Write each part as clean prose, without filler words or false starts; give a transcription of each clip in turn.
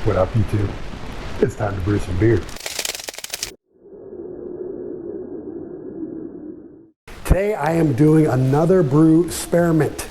What up, YouTube? It's time to brew some beer. Today I am doing another brew experiment.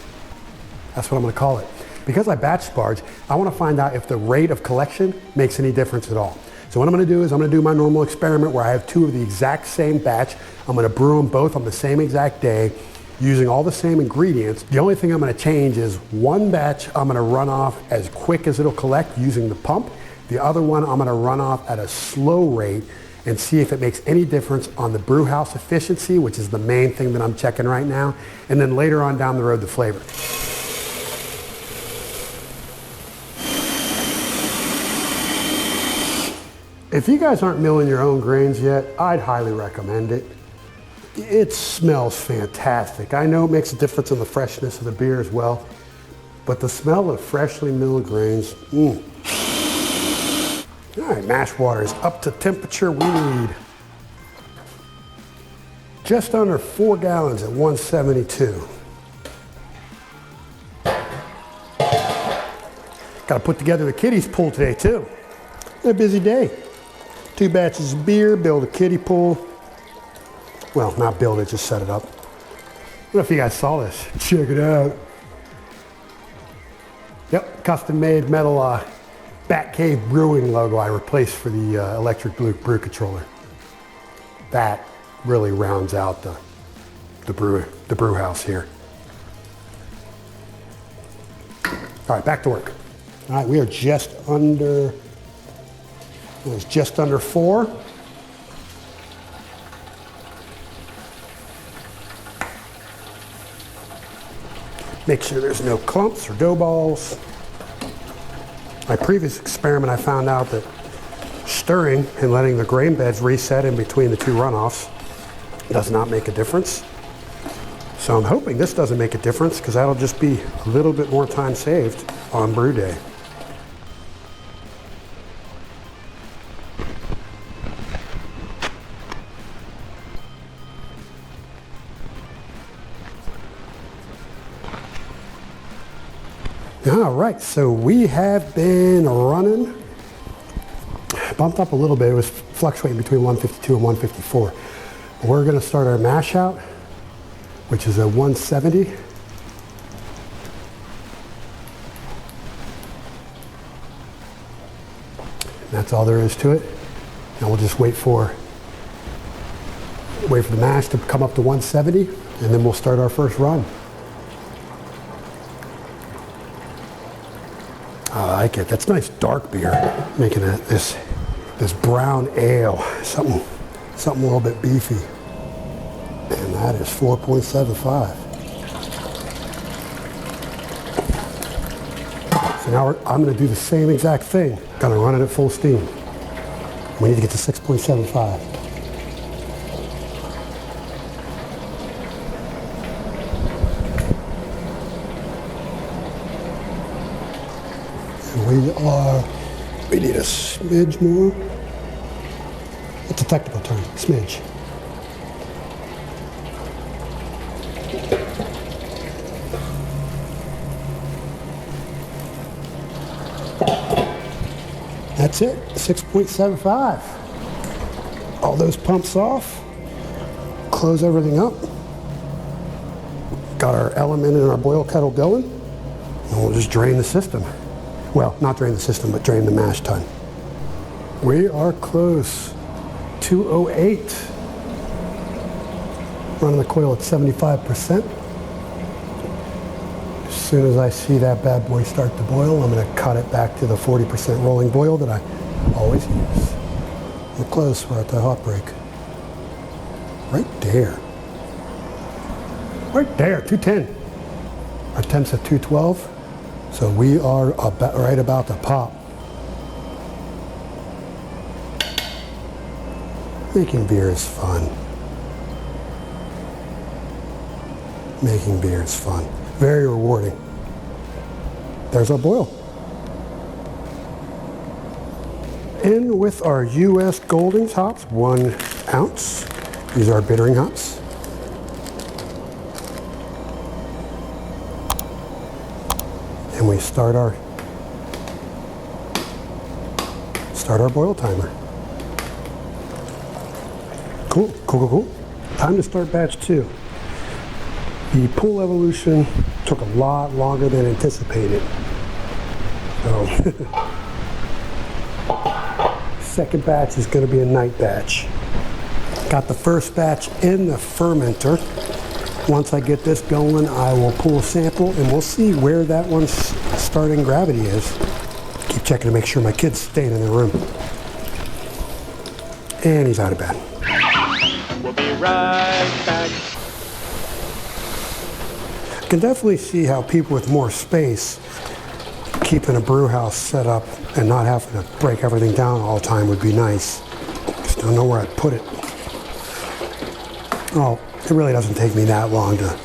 That's what I'm going to call it. Because I batch sparge, I want to find out if the rate of collection makes any difference at all. So what I'm going to do is I'm going to do my normal experiment where I have two of the exact same batch. I'm going to brew them both on the same exact day using all the same ingredients. The only thing I'm going to change is one batch I'm going to run off as quick as it'll collect using the pump. The other one I'm going to run off at a slow rate and see if it makes any difference on the brew house efficiency, which is the main thing that I'm checking right now, and then later on down the road, the flavor. If you guys aren't milling your own grains yet, I'd highly recommend it. It smells fantastic. I know it makes a difference in the freshness of the beer as well, but the smell of freshly milled grains, All right, mash water is up to temperature we need. Just under 4 gallons at 172. Got to put together the kiddies pool today too. Been a busy day. 2 batches of beer, build a kiddie pool. Well, not build it, just set it up. I don't know if you guys saw this. Check it out. Yep, custom made metal Batcave Brewing logo I replaced for the electric brew controller. That really rounds out the brew house here. All right, back to work. All right, we are just under, it was just under 4. Make sure there's no clumps or dough balls. My previous experiment, I found out that stirring and letting the grain beds reset in between the 2 runoffs does not make a difference. So I'm hoping this doesn't make a difference because that'll just be a little bit more time saved on brew day. All right, so we have been running, bumped up a little bit. It was fluctuating between 152 and 154. We're gonna start our mash out, which is a 170. That's all there is to it. Now we'll just wait for the mash to come up to 170, and then we'll start our first run. I like it. That's nice dark beer. Making this brown ale, something a little bit beefy. And that is 4.75. So now I'm going to do the same exact thing. Gonna run it at full steam. We need to get to 6.75. We need a smidge more. It's a technical term, smidge. That's it, 6.75. All those pumps off, close everything up. Got our element in our boil kettle going, and we'll just drain the system. Well, not drain the system, but drain the mash tun. We are close. 208. Running the coil at 75%. As soon as I see that bad boy start to boil, I'm going to cut it back to the 40% rolling boil that I always use. We're close. We're at the hot break. Right there. Right there, 210. Our temp's at 212. So we are right about to pop. Making beer is fun. Making beer is fun. Very rewarding. There's our boil. In with our U.S. Goldings hops, 1 ounce. These are our bittering hops. And we start our start our boil timer. Cool, cool, cool, cool. Time to start batch 2. The pool evolution took a lot longer than anticipated. So, second batch is going to be a night batch. Got the first batch in the fermenter. Once I get this going, I will pull a sample and we'll see where that one's starting gravity is. Keep checking to make sure my kid's staying in their room. And he's out of bed. We'll be right back. I can definitely see how people with more space keeping a brew house set up and not having to break everything down all the time would be nice. Just don't know where I'd put it. Oh, it really doesn't take me that long to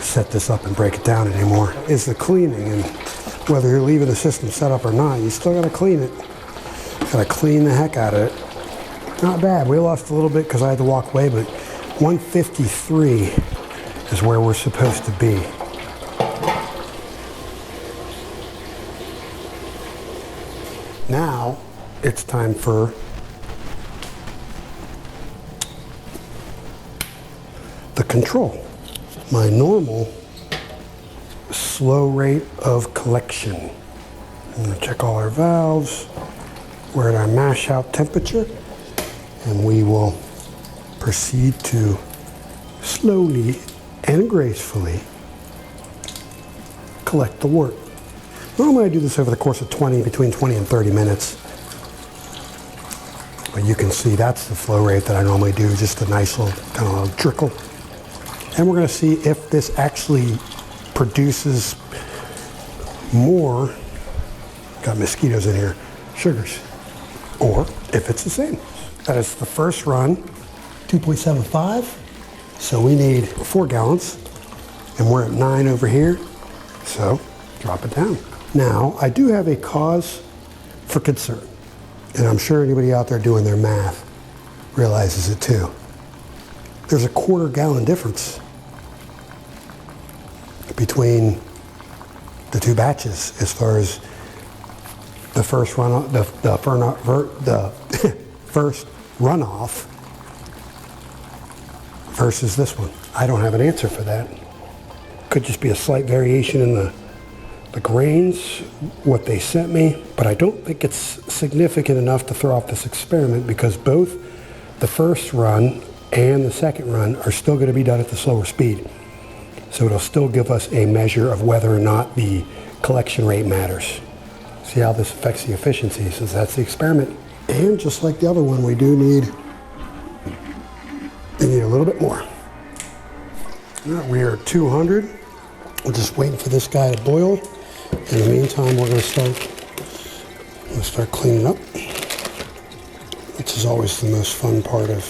set this up and break it down anymore. It's the cleaning, and whether you're leaving the system set up or not, you still gotta clean it. Gotta clean the heck out of it. Not bad. We lost a little bit because I had to walk away, but 153 is where we're supposed to be. Now it's time for the control. My normal slow rate of collection. I'm going to check all our valves. We're at our mash out temperature, and we will proceed to slowly and gracefully collect the wort. Normally I do this over the course of between 20 and 30 minutes. But you can see that's the flow rate that I normally do, just a nice little kind of little trickle. And we're going to see if this actually produces more, got mosquitoes in here, sugars, or if it's the same. That is the first run, 2.75. So we need 4 gallons, and we're at 9 over here. So drop it down. Now, I do have a cause for concern, and I'm sure anybody out there doing their math realizes it too. There's a 1/4 gallon difference between the 2 batches as far as the first runoff, the first runoff versus this one. I don't have an answer for that. Could just be a slight variation in the grains, what they sent me, but I don't think it's significant enough to throw off this experiment because both the first run and the second run are still going to be done at the slower speed. So it'll still give us a measure of whether or not the collection rate matters. See how this affects the efficiency, since that's the experiment. And just like the other one, we do need a little bit more. We are at 200. We're just waiting for this guy to boil. In the meantime, we're going to start cleaning up, which is always the most fun part of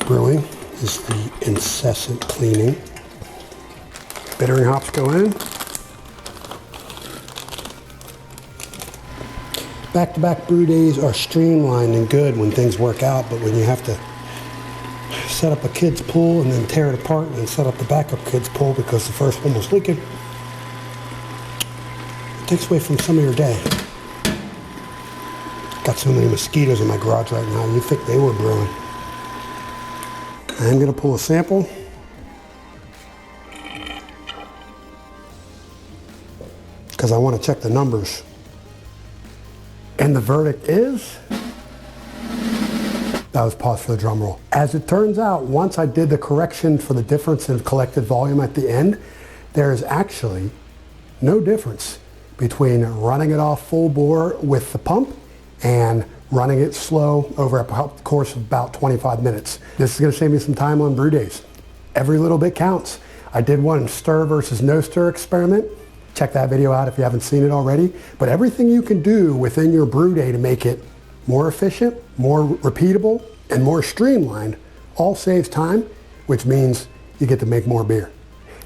brewing, is the incessant cleaning. Bittering hops go in. Back-to-back brew days are streamlined and good when things work out, but when you have to set up a kid's pool and then tear it apart and then set up the backup kid's pool because the first one was leaking, it takes away from some of your day. Got so many mosquitoes in my garage right now, you'd think they were brewing. I'm going to pull a sample. Because I want to check the numbers. And the verdict is, that was pause for the drum roll. As it turns out, once I did the correction for the difference in collected volume at the end, there is actually no difference between running it off full bore with the pump and running it slow over a course of about 25 minutes. This is going to save me some time on brew days. Every little bit counts. I did one stir versus no stir experiment. Check that video out if you haven't seen it already. But everything you can do within your brew day to make it more efficient, more repeatable, and more streamlined all saves time, which means you get to make more beer.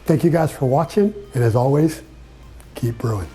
Thank you guys for watching, and as always, keep brewing.